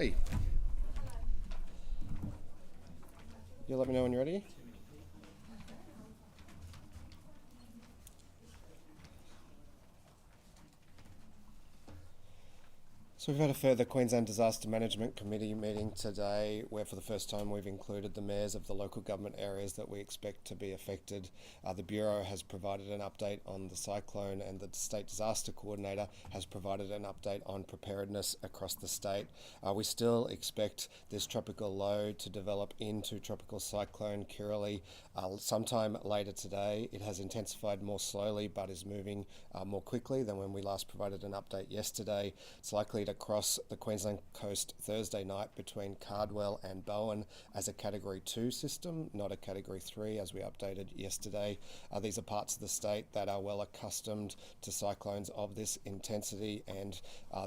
Okay. You let me know when you're ready. So we've had a further Queensland Disaster Management Committee meeting today where for the first time we've included the mayors of the local government areas that we expect to be affected. The Bureau has provided an update on the cyclone and the State Disaster Coordinator has provided an update on preparedness across the state. We still expect this tropical low to develop into Tropical Cyclone Kirrily sometime later today. It has intensified more slowly but is moving more quickly than when we last provided an update yesterday. It's likely to cross the Queensland coast Thursday night between Cardwell and Bowen as a Category 2 system, not a Category 3 as we updated yesterday. These are parts of the state that are well accustomed to cyclones of this intensity, and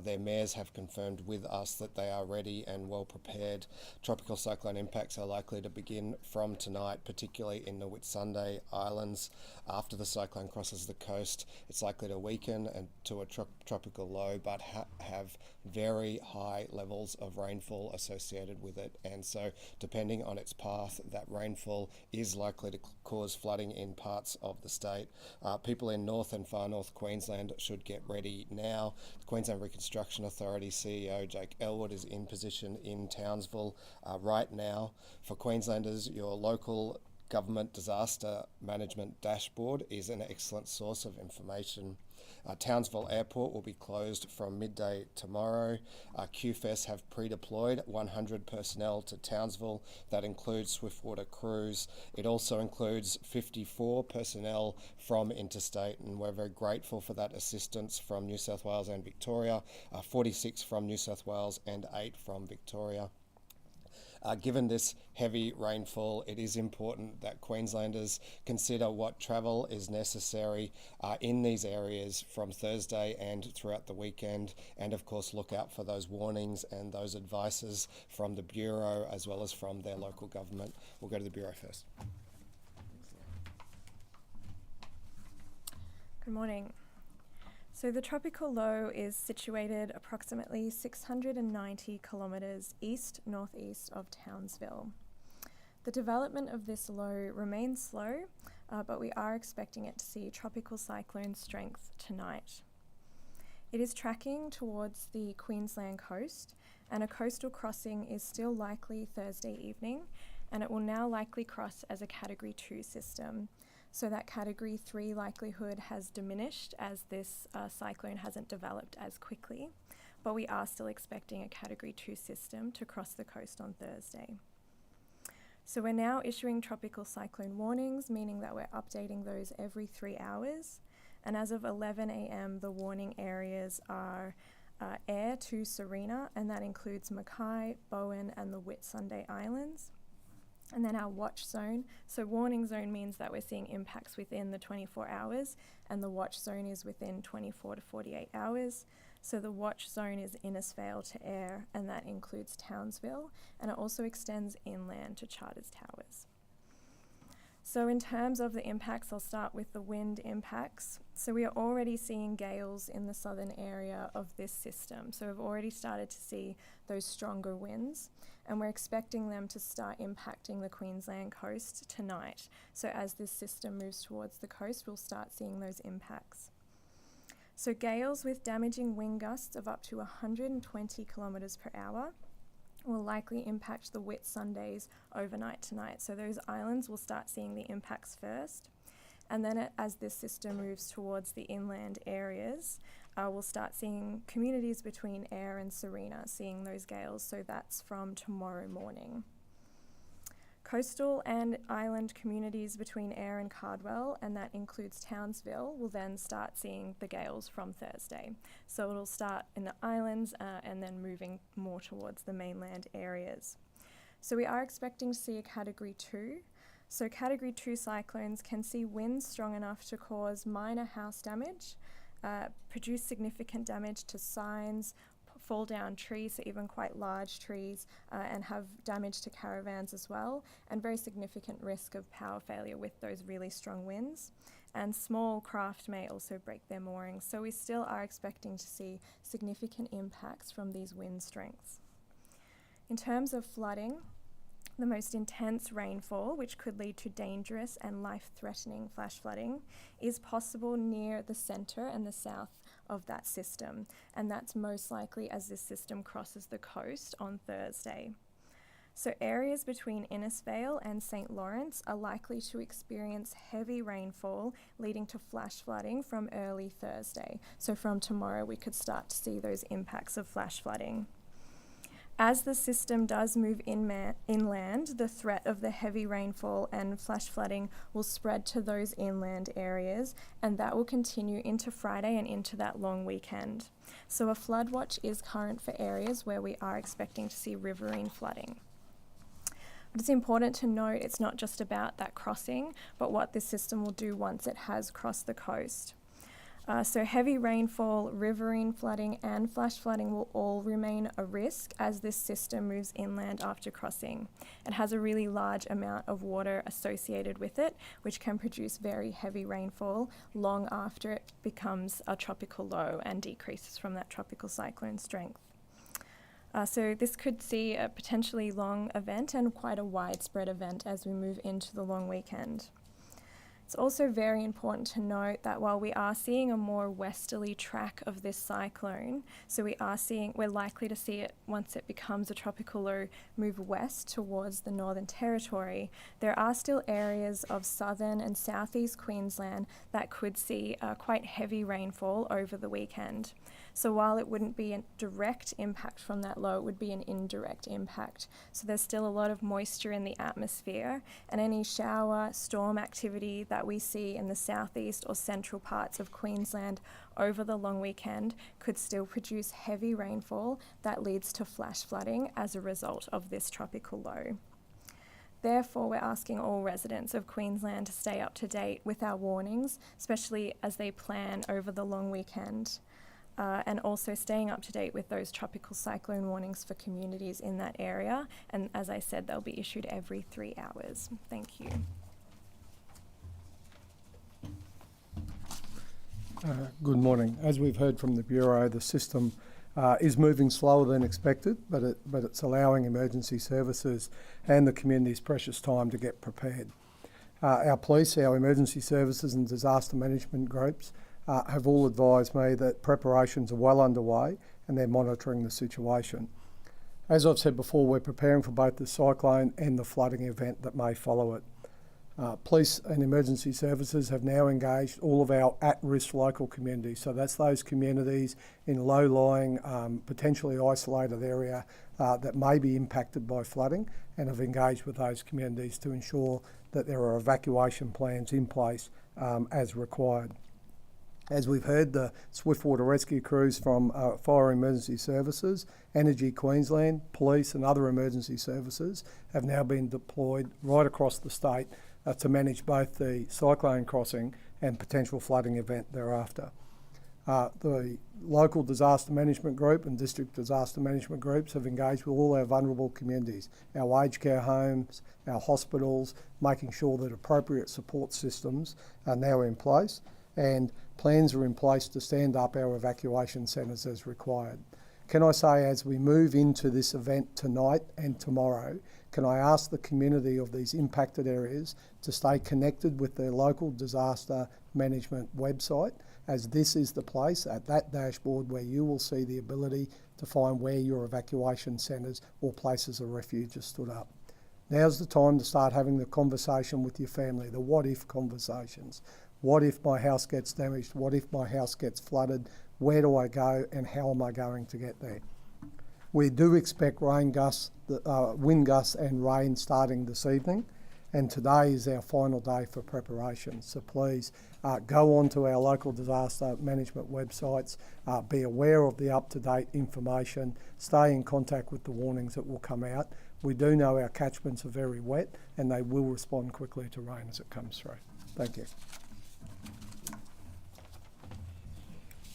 their mayors have confirmed with us that they are ready and well prepared. Tropical cyclone impacts are likely to begin from tonight, particularly in the Whitsunday Islands. After the cyclone crosses the coast, it's likely to weaken and to a tropical low, but have very high levels of rainfall associated with it, and so depending on its path, that rainfall is likely to cause flooding in parts of the state. People in North and Far North Queensland should get ready now. The Queensland Reconstruction Authority CEO Jake Elwood is in position in Townsville right now. For Queenslanders, your local government disaster management dashboard is an excellent source of information. Townsville Airport will be closed from midday tomorrow. QFES have pre-deployed 100 personnel to Townsville. That includes Swiftwater crews. It also includes 54 personnel from interstate, and we're very grateful for that assistance from New South Wales and Victoria, 46 from New South Wales and 8 from Victoria. Given this heavy rainfall, it is important that Queenslanders consider what travel is necessary in these areas from Thursday and throughout the weekend, and of course look out for those warnings and those advices from the Bureau as well as from their local government. We'll go to the Bureau first. Good morning. So the tropical low is situated approximately 690 kilometres east-northeast of Townsville. The development of this low remains slow, but we are expecting it to see tropical cyclone strength tonight. It is tracking towards the Queensland coast, and a coastal crossing is still likely Thursday evening, and it will now likely cross as a Category 2 system. So that Category 3 likelihood has diminished as this cyclone hasn't developed as quickly, but we are still expecting a Category 2 system to cross the coast on Thursday. So we're now issuing tropical cyclone warnings, meaning that we're updating those every 3 hours. And as of 11 a.m, the warning areas are Eyre to Serena, and that includes Mackay, Bowen, and the Whitsunday Islands. And then our watch zone. So warning zone means that we're seeing impacts within the 24 hours, and the watch zone is within 24 to 48 hours. So the watch zone is Innisfail to Eyre, and that includes Townsville, and it also extends inland to Charters Towers. So in terms of the impacts, I'll start with the wind impacts. So we are already seeing gales in the southern area of this system. So we've already started to see those stronger winds, and we're expecting them to start impacting the Queensland coast tonight. So as this system moves towards the coast, we'll start seeing those impacts. So gales with damaging wind gusts of up to 120 kilometres per hour will likely impact the Whitsundays overnight tonight. So those islands will start seeing the impacts first. And then as this system moves towards the inland areas, we'll start seeing communities between Eyre and Serena seeing those gales. So that's from tomorrow morning. Coastal and island communities between Eyre and Cardwell, and that includes Townsville, will then start seeing the gales from Thursday. So it'll start in the islands and then moving more towards the mainland areas. So we are expecting to see a Category 2. So Category 2 cyclones can see winds strong enough to cause minor house damage, produce significant damage to signs, fall down trees, so even quite large trees, and have damage to caravans as well, and very significant risk of power failure with those really strong winds. And small craft may also break their moorings, so we still are expecting to see significant impacts from these wind strengths. In terms of flooding, the most intense rainfall, which could lead to dangerous and life-threatening flash flooding, is possible near the centre and the south of that system, and that's most likely as this system crosses the coast on Thursday. So areas between Innisfail and St. Lawrence are likely to experience heavy rainfall, leading to flash flooding from early Thursday. So from tomorrow we could start to see those impacts of flash flooding. As the system does move inland, the threat of the heavy rainfall and flash flooding will spread to those inland areas, and that will continue into Friday and into that long weekend. So a flood watch is current for areas where we are expecting to see riverine flooding. But it's important to note it's not just about that crossing, but what this system will do once it has crossed the coast. So heavy rainfall, riverine flooding and flash flooding will all remain a risk as this system moves inland after crossing. It has a really large amount of water associated with it, which can produce very heavy rainfall long after it becomes a tropical low and decreases from that tropical cyclone strength. So this could see a potentially long event and quite a widespread event as we move into the long weekend. It's also very important to note that while we are seeing a more westerly track of this cyclone, so we're likely to see it once it becomes a tropical low move west towards the Northern Territory, there are still areas of southern and southeast Queensland that could see quite heavy rainfall over the weekend. So while it wouldn't be a direct impact from that low, it would be an indirect impact. So there's still a lot of moisture in the atmosphere, and any shower, storm activity that we see in the southeast or central parts of Queensland over the long weekend could still produce heavy rainfall that leads to flash flooding as a result of this tropical low. Therefore, we're asking all residents of Queensland to stay up to date with our warnings, especially as they plan over the long weekend. And also staying up to date with those tropical cyclone warnings for communities in that area. And as I said, they'll be issued every 3 hours. Thank you. Good morning. As we've heard from the Bureau, the system is moving slower than expected, but it's allowing emergency services and the community's precious time to get prepared. Our police, our emergency services and disaster management groups have all advised me that preparations are well underway and they're monitoring the situation. As I've said before, we're preparing for both the cyclone and the flooding event that may follow it. Police and emergency services have now engaged all of our at-risk local communities. So that's those communities in low-lying, potentially isolated area that may be impacted by flooding, and have engaged with those communities to ensure that there are evacuation plans in place as required. As we've heard, the swiftwater rescue crews from Fire Emergency Services, Energy Queensland, Police and other emergency services have now been deployed right across the state to manage both the cyclone crossing and potential flooding event thereafter. The local disaster management group and district disaster management groups have engaged with all our vulnerable communities, our aged care homes, our hospitals, making sure that appropriate support systems are now in place, and plans are in place to stand up our evacuation centres as required. Can I say, as we move into this event tonight and tomorrow, can I ask the community of these impacted areas to stay connected with their local disaster management website, as this is the place at that dashboard where you will see the ability to find where your evacuation centres or places of refuge are stood up. Now's the time to start having the conversation with your family, the what if conversations. What if my house gets damaged? What if my house gets flooded? Where do I go and how am I going to get there? We do expect wind gusts and rain starting this evening, and today is our final day for preparation. So please go onto our local disaster management websites, be aware of the up-to-date information, stay in contact with the warnings that will come out. We do know our catchments are very wet and they will respond quickly to rain as it comes through. Thank you.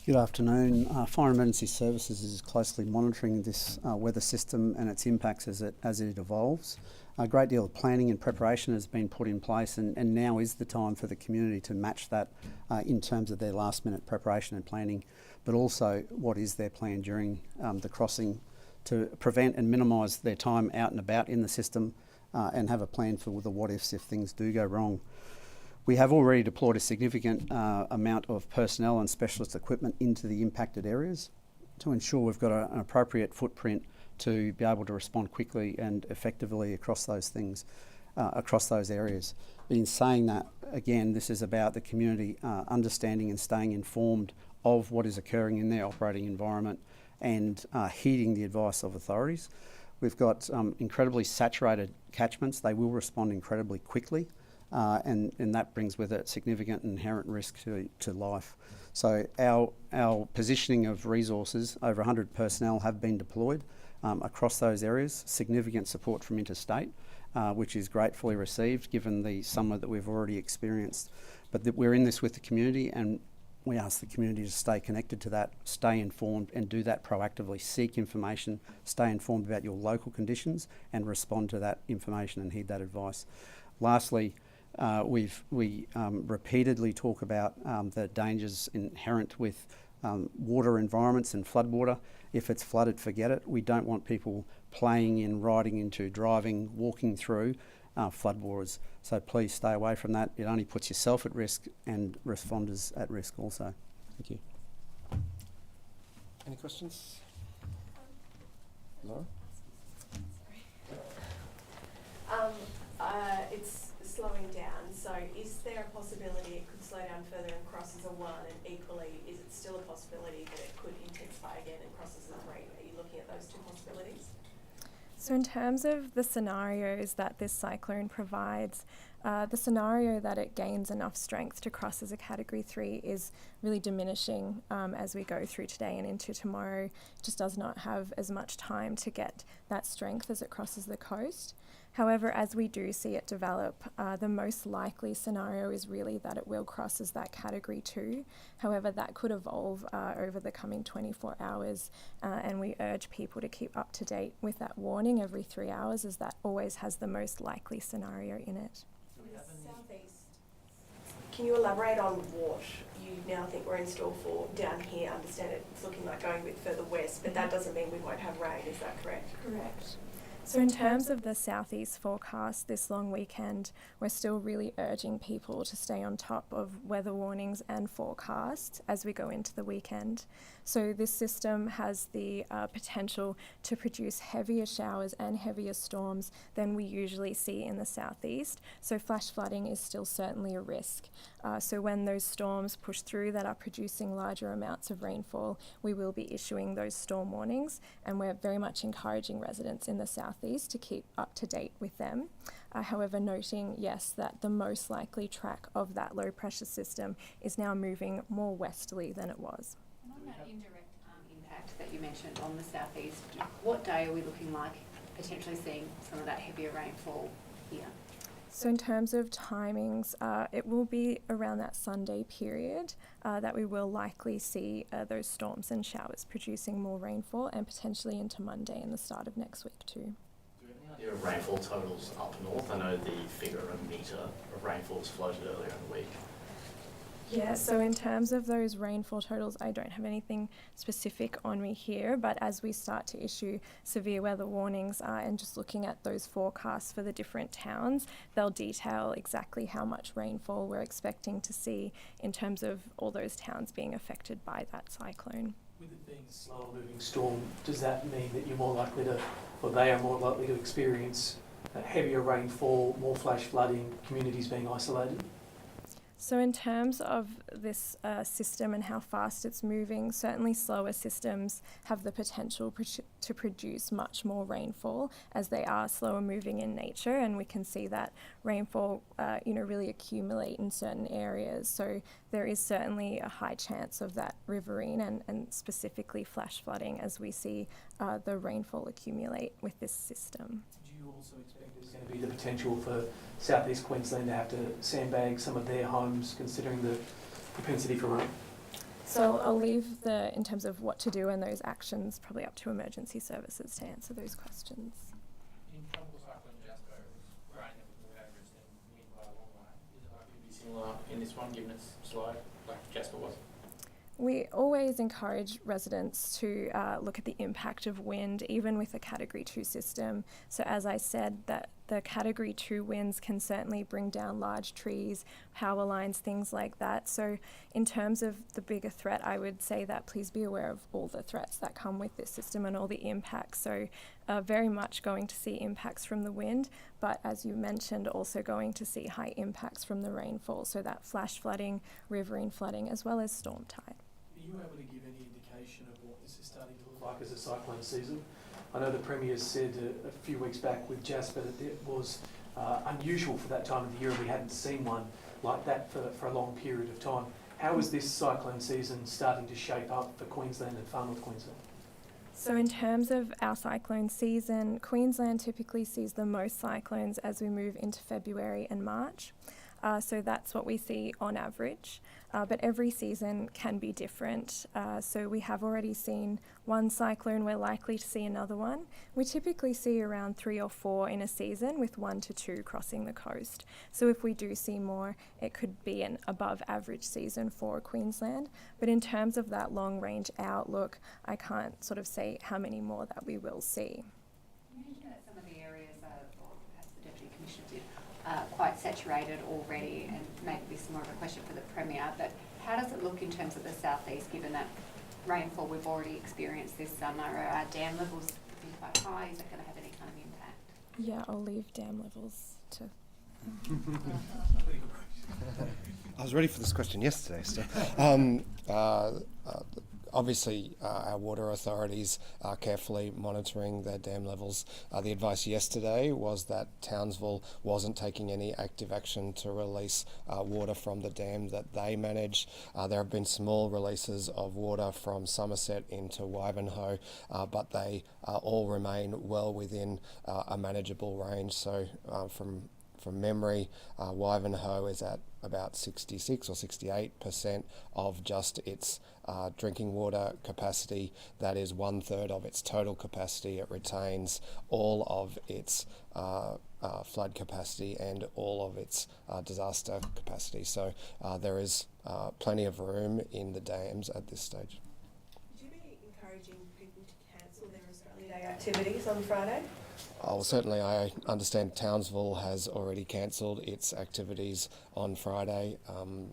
Good afternoon. Fire Emergency Services is closely monitoring this weather system and its impacts as it evolves. A great deal of planning and preparation has been put in place, and now is the time for the community to match that in terms of their last minute preparation and planning, but also what is their plan during the crossing to prevent and minimise their time out and about in the system and have a plan for the what-ifs if things do go wrong. We have already deployed a significant amount of personnel and specialist equipment into the impacted areas to ensure we've got an appropriate footprint to be able to respond quickly and effectively across those things, across those areas. But in saying that, again, this is about the community understanding and staying informed of what is occurring in their operating environment and heeding the advice of authorities. We've got incredibly saturated catchments. They will respond incredibly quickly. And that brings with it significant inherent risk to life. So our positioning of resources, over 100 personnel have been deployed across those areas, significant support from interstate, which is gratefully received given the summer that we've already experienced. But we're in this with the community, and we ask the community to stay connected to that, stay informed and do that proactively. Seek information, stay informed about your local conditions and respond to that information and heed that advice. Lastly, we repeatedly talk about the dangers inherent with water environments and floodwater. If it's flooded, forget it. We don't want people playing in, riding into, driving, walking through floodwaters. So please stay away from that. It only puts yourself at risk and responders at risk also. Thank you. Any questions? Laura? It's slowing down, so is there a possibility it could slow down further and cross as a 1, and equally, is it still a possibility that it could intensify again and cross as a 3? Are you looking at those two possibilities? So in terms of the scenarios that this cyclone provides, the scenario that it gains enough strength to cross as a Category 3 is really diminishing as we go through today and into tomorrow. It just does not have as much time to get that strength as it crosses the coast. However, as we do see it develop, the most likely scenario is really that it will cross as that Category 2. However, that could evolve over the coming 24 hours, and we urge people to keep up to date with that warning every 3 hours, as that always has the most likely scenario in it. Southeast, can you elaborate on what you now think we're in store for down here? I understand it's looking like going a bit further west, but that doesn't mean we won't have rain, is that correct? Correct. So in terms of the southeast forecast this long weekend, we're still really urging people to stay on top of weather warnings and forecasts as we go into the weekend. So this system has the potential to produce heavier showers and heavier storms than we usually see in the southeast. So flash flooding is still certainly a risk. So when those storms push through that are producing larger amounts of rainfall, we will be issuing those storm warnings, and we're very much encouraging residents in the southeast to keep up to date with them. However, noting, yes, that the most likely track of that low pressure system is now moving more westerly than it was. And on that indirect impact that you mentioned on the southeast, what day are we looking like potentially seeing some of that heavier rainfall here? So in terms of timings, it will be around that Sunday period that we will likely see those storms and showers producing more rainfall, and potentially into Monday and the start of next week too. Do you have any idea of rainfall totals up north? I know the figure of a metre of rainfall was floated earlier in the week. Yeah, so in terms of those rainfall totals, I don't have anything specific on me here, but as we start to issue severe weather warnings and just looking at those forecasts for the different towns, they'll detail exactly how much rainfall we're expecting to see in terms of all those towns being affected by that cyclone. With it being a slower moving storm, does that mean that you're more likely to, or they are more likely to experience heavier rainfall, more flash flooding, communities being isolated? So in terms of this system and how fast it's moving, certainly slower systems have the potential to produce much more rainfall as they are slower moving in nature, and we can see that rainfall really accumulate in certain areas. So there is certainly a high chance of that riverine and specifically flash flooding as we see the rainfall accumulate with this system. Do you also expect there's going to be the potential for southeast Queensland to have to sandbag some of their homes, considering the propensity for rain? So I'll leave in terms of what to do and those actions, probably up to emergency services to answer those questions. In Tropical Cyclone Jasper, it was raining with more average than wind by a long way. Is it likely to be similar in this one, given it's slow, like Jasper was? We always encourage residents to look at the impact of wind, even with a Category 2 system. So as I said, that the Category 2 winds can certainly bring down large trees, power lines, things like that. So in terms of the bigger threat, I would say that please be aware of all the threats that come with this system and all the impacts. So very much going to see impacts from the wind, but as you mentioned, also going to see high impacts from the rainfall. So that flash flooding, riverine flooding, as well as storm tide. Are you able to give any indication of what this is starting to look like as a cyclone season? I know the Premier said a few weeks back with Jasper that it was unusual for that time of the year and we hadn't seen one like that for a long period of time. How is this cyclone season starting to shape up for Queensland and Far North Queensland? So in terms of our cyclone season, Queensland typically sees the most cyclones as we move into February and March. So that's what we see on average, but every season can be different. So we have already seen one cyclone, we're likely to see another one. We typically see around 3 or 4 in a season, with 1 to 2 crossing the coast. So if we do see more, it could be an above average season for Queensland. But in terms of that long range outlook, I can't sort of say how many more that we will see. You mentioned that some of the areas or perhaps the Deputy Commissioner did, quite saturated already, and maybe this is more of a question for the Premier, but how does it look in terms of the southeast, given that rainfall we've already experienced this summer? Are our dam levels been quite high? Is that going to have any kind of impact? Yeah, I'll leave dam levels to... I was ready for this question yesterday, so obviously our water authorities are carefully monitoring their dam levels. The advice yesterday was that Townsville wasn't taking any active action to release water from the dam that they manage. There have been small releases of water from Somerset into Wivenhoe, but they all remain well within a manageable range. So from memory, Wivenhoe is at about 66 or 68% of just its drinking water capacity. That is 1/3 of its total capacity. It retains all of its flood capacity and all of its disaster capacity. So there is plenty of room in the dams at this stage. Would you be encouraging people to cancel their Australia Day activities on Friday? Well, certainly I understand Townsville has already cancelled its activities on Friday.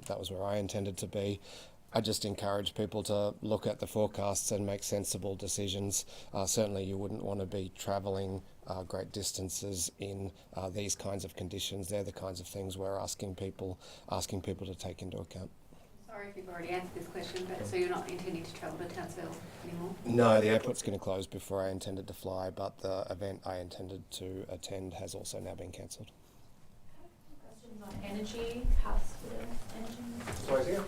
That was where I intended to be. I just encourage people to look at the forecasts and make sensible decisions. Certainly you wouldn't want to be travelling great distances in these kinds of conditions. They're the kinds of things we're asking people to take into account. Sorry if you've already answered this question, but so you're not intending to travel to Townsville anymore? No, the airport's going to close before I intended to fly, but the event I intended to attend has also now been cancelled. Questions on energy, house for the energy? Sorry, again?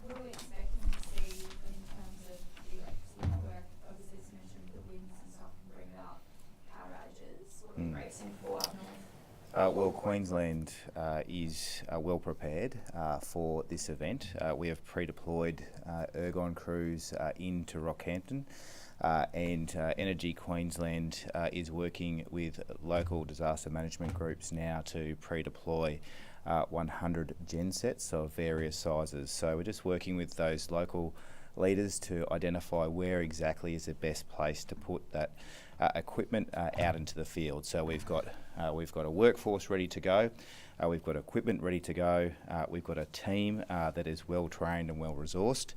What are we expecting to see in terms of the electricity network? Obviously, it's mentioned the winds and stuff can bring about power outages. What are we bracing for up north? Well, Queensland is well prepared for this event. We have pre-deployed ergon crews into Rockhampton, and Energy Queensland is working with local disaster management groups now to pre-deploy 100 gensets of various sizes. So we're just working with those local leaders to identify where exactly is the best place to put that equipment out into the field. So we've got a workforce ready to go, we've got equipment ready to go, we've got a team that is well trained and well resourced,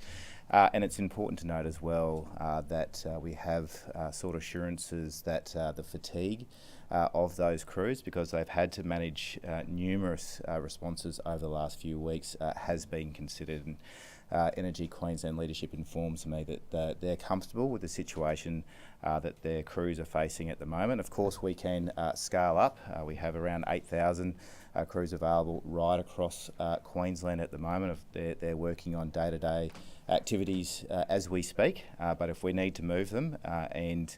and it's important to note as well that we have sought assurances that the fatigue of those crews, because they've had to manage numerous responses over the last few weeks, has been considered. And Energy Queensland leadership informs me that they're comfortable with the situation that their crews are facing at the moment. Of course, we can scale up. We have around 8,000 crews available right across Queensland at the moment. They're working on day-to-day activities as we speak, but if we need to move them and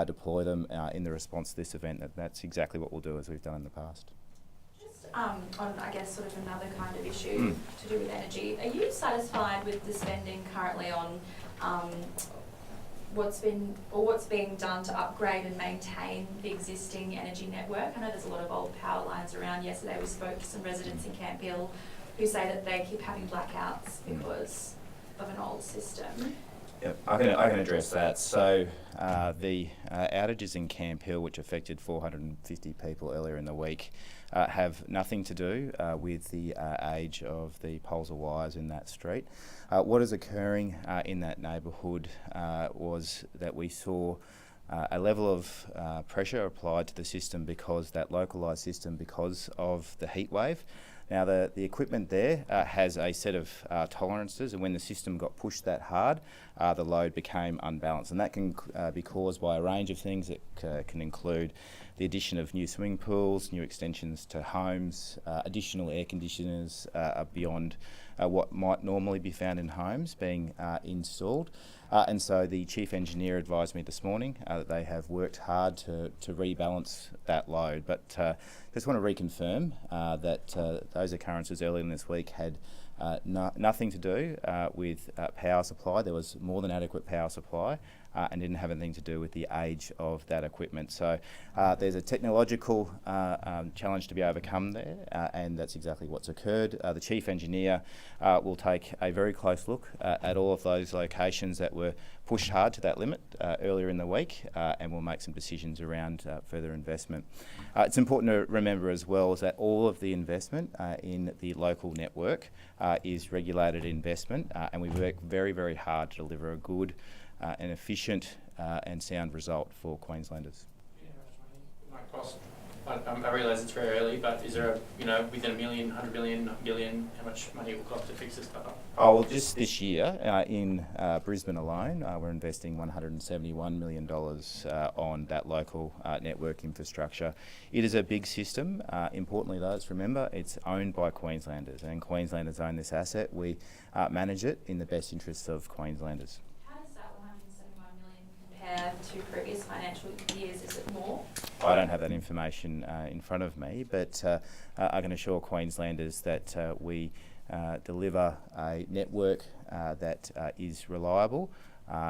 deploy them in the response to this event, that's exactly what we'll do, as we've done in the past. On, I guess, sort of another kind of issue to do with energy, are you satisfied with the spending currently on what's being done to upgrade and maintain the existing energy network? I know there's a lot of old power lines around. Yesterday we spoke to some residents in Camp Hill who say that they keep having blackouts because of an old system. Yep, I can address that. So the outages in Camp Hill, which affected 450 people earlier in the week, have nothing to do with the age of the poles or wires in that street. What is occurring in that neighbourhood was that we saw a level of pressure applied to the system because that localised system because of the heat wave. Now the equipment there has a set of tolerances, and when the system got pushed that hard, the load became unbalanced, and that can be caused by a range of things. It can include the addition of new swimming pools, new extensions to homes, additional air conditioners beyond what might normally be found in homes being installed. And so the Chief Engineer advised me this morning that they have worked hard to rebalance that load. But just want to reconfirm that those occurrences earlier in this week had nothing to do with power supply. There was more than adequate power supply and didn't have anything to do with the age of that equipment. So there's a technological challenge to be overcome there, and that's exactly what's occurred. The Chief Engineer will take a very close look at all of those locations that were pushed hard to that limit earlier in the week, and we'll make some decisions around further investment. It's important to remember as well is that all of the investment in the local network is regulated investment, and we work very, very hard to deliver a good and efficient and sound result for Queenslanders. I realise it's very early, but is there within $1 million, $100 million, $1 billion, how much money it will cost to fix this stuff up? Oh, well, just this year in Brisbane alone, we're investing $171 million on that local network infrastructure. It is a big system. Importantly, though, let's remember it's owned by Queenslanders, and Queenslanders own this asset. We manage it in the best interests of Queenslanders. Compared to previous financial years, is it more? I don't have that information in front of me, but I can assure Queenslanders that we deliver a network that is reliable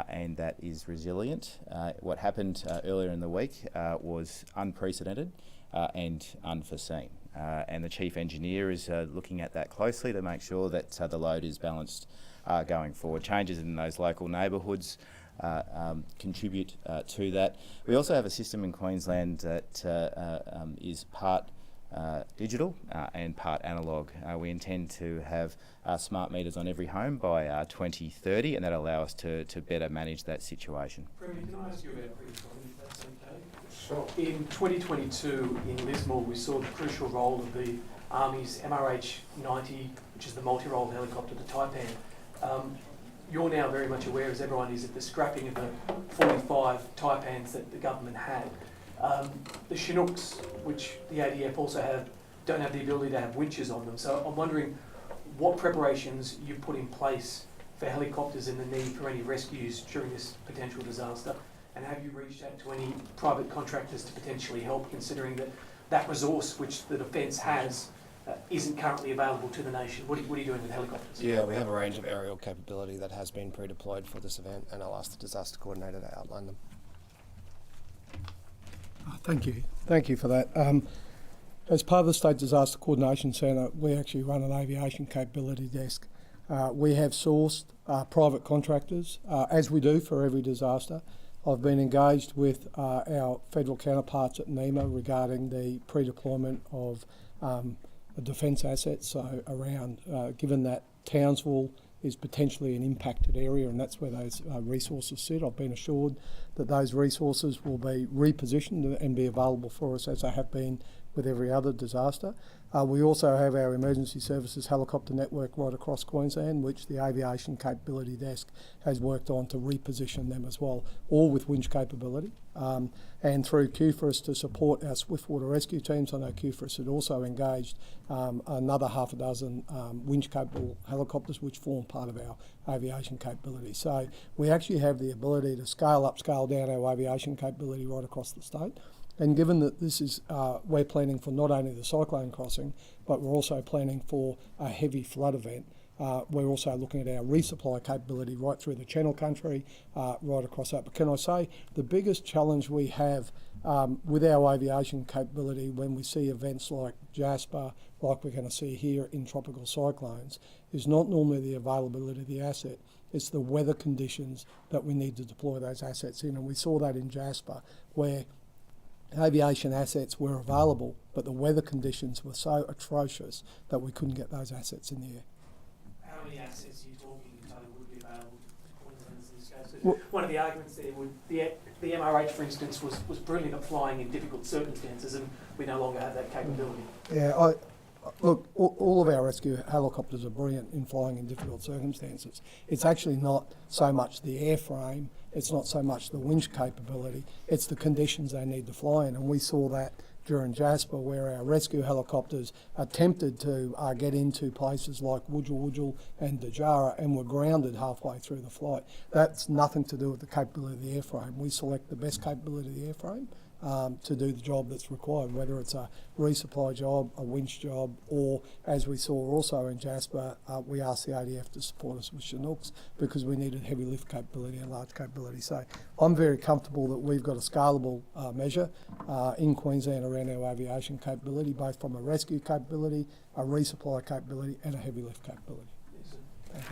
and that is resilient. What happened earlier in the week was unprecedented and unforeseen. And the Chief Engineer is looking at that closely to make sure that the load is balanced going forward. Changes in those local neighbourhoods contribute to that. We also have a system in Queensland that is part digital and part analogue. We intend to have smart meters on every home by 2030, and that'll allow us to better manage that situation. Premier, can I ask you about pre-deployment, if that's okay? Sure. In 2022 in Lismore, we saw the crucial role of the Army's MRH-90, which is the multi-role helicopter, the Taipan. You're now very much aware, as everyone is, of the scrapping of the 45 Taipans that the government had. The Chinooks, which the ADF also have, don't have the ability to have winches on them. So I'm wondering what preparations you've put in place for helicopters and the need for any rescues during this potential disaster, and have you reached out to any private contractors to potentially help, considering that that resource which the Defence has isn't currently available to the nation? What are you doing with helicopters? Yeah, we have a range of aerial capability that has been pre-deployed for this event, and I'll ask the disaster coordinator to outline them. Thank you for that. As part of the State Disaster Coordination Centre, we actually run an aviation capability desk. We have sourced private contractors, as we do for every disaster. I've been engaged with our federal counterparts at NEMA regarding the pre-deployment of defence assets, so around, given that Townsville is potentially an impacted area and that's where those resources sit, I've been assured that those resources will be repositioned and be available for us as they have been with every other disaster. We also have our emergency services helicopter network right across Queensland, which the aviation capability desk has worked on to reposition them as well, all with winch capability. And through QFRS to support our swiftwater rescue teams, I know QFRS had also engaged another half a dozen winch capable helicopters, which form part of our aviation capability. So we actually have the ability to scale up, scale down our aviation capability right across the state. And given that this is, we're planning for not only the cyclone crossing, but we're also planning for a heavy flood event. We're also looking at our resupply capability right through the Channel Country, right across that. But can I say, the biggest challenge we have with our aviation capability, when we see events like Jasper, like we're going to see here in tropical cyclones, is not normally the availability of the asset, it's the weather conditions that we need to deploy those assets in. And we saw that in Jasper, where aviation assets were available, but the weather conditions were so atrocious that we couldn't get those assets in the air. How many assets are you talking in total would be available to Queenslanders in this case? Well, one of the arguments there would the MRH, for instance, was brilliant at flying in difficult circumstances, and we no longer have that capability. Yeah, look, all of our rescue helicopters are brilliant in flying in difficult circumstances. It's actually not so much the airframe, it's not so much the winch capability, it's the conditions they need to fly in. And we saw that during Jasper, where our rescue helicopters attempted to get into places like Wujal and Dajara and were grounded halfway through the flight. That's nothing to do with the capability of the airframe. We select the best capability of the airframe to do the job that's required, whether it's a resupply job, a winch job, or, as we saw also in Jasper, we asked the ADF to support us with Chinooks because we needed heavy lift capability and large capability. So I'm very comfortable that we've got a scalable measure in Queensland around our aviation capability, both from a rescue capability, a resupply capability, and a heavy lift capability. Thank you.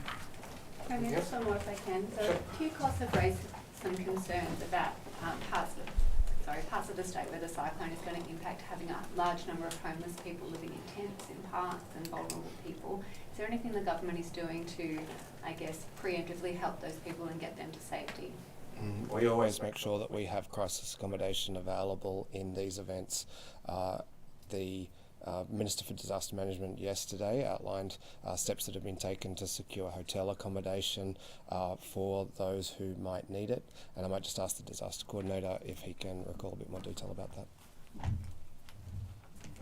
Premier, just one more if I can. So QCOS have raised some concerns about parts of the state where the cyclone is going to impact, having a large number of homeless people living in tents, in parks, and vulnerable people. Is there anything the government is doing to, I guess, preemptively help those people and get them to safety? We always make sure that we have crisis accommodation available in these events. The Minister for Disaster Management yesterday outlined steps that have been taken to secure hotel accommodation for those who might need it, and I might just ask the Disaster Coordinator if he can recall a bit more detail about that.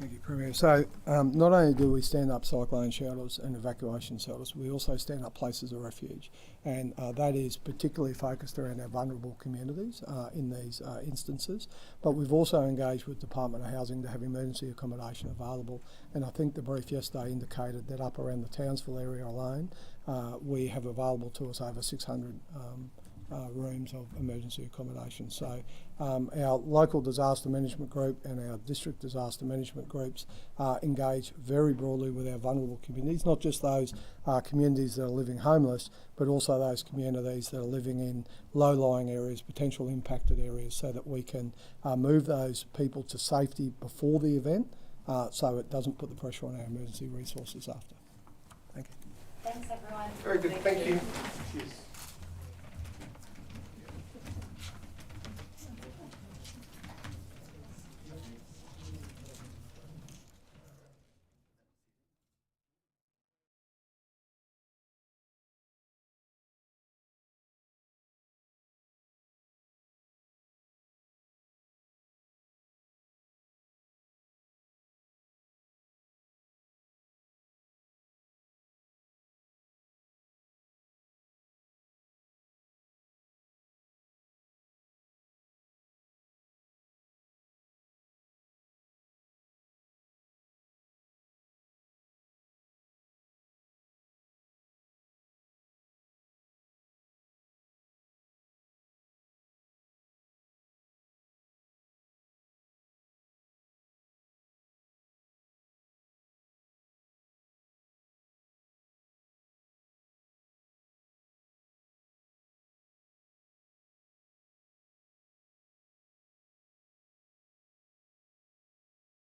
Thank you, Premier. So not only do we stand up cyclone shelters and evacuation shelters, we also stand up places of refuge, and that is particularly focused around our vulnerable communities in these instances. But we've also engaged with Department of Housing to have emergency accommodation available, and I think the brief yesterday indicated that up around the Townsville area alone, we have available to us over 600 rooms of emergency accommodation. So our local disaster management group and our district disaster management groups engage very broadly with our vulnerable communities, not just those communities that are living homeless, but also those communities that are living in low-lying areas, potential impacted areas, so that we can move those people to safety before the event, so it doesn't put the pressure on our emergency resources after. Thank you. Thanks, everyone. Very good, thank you. Cheers.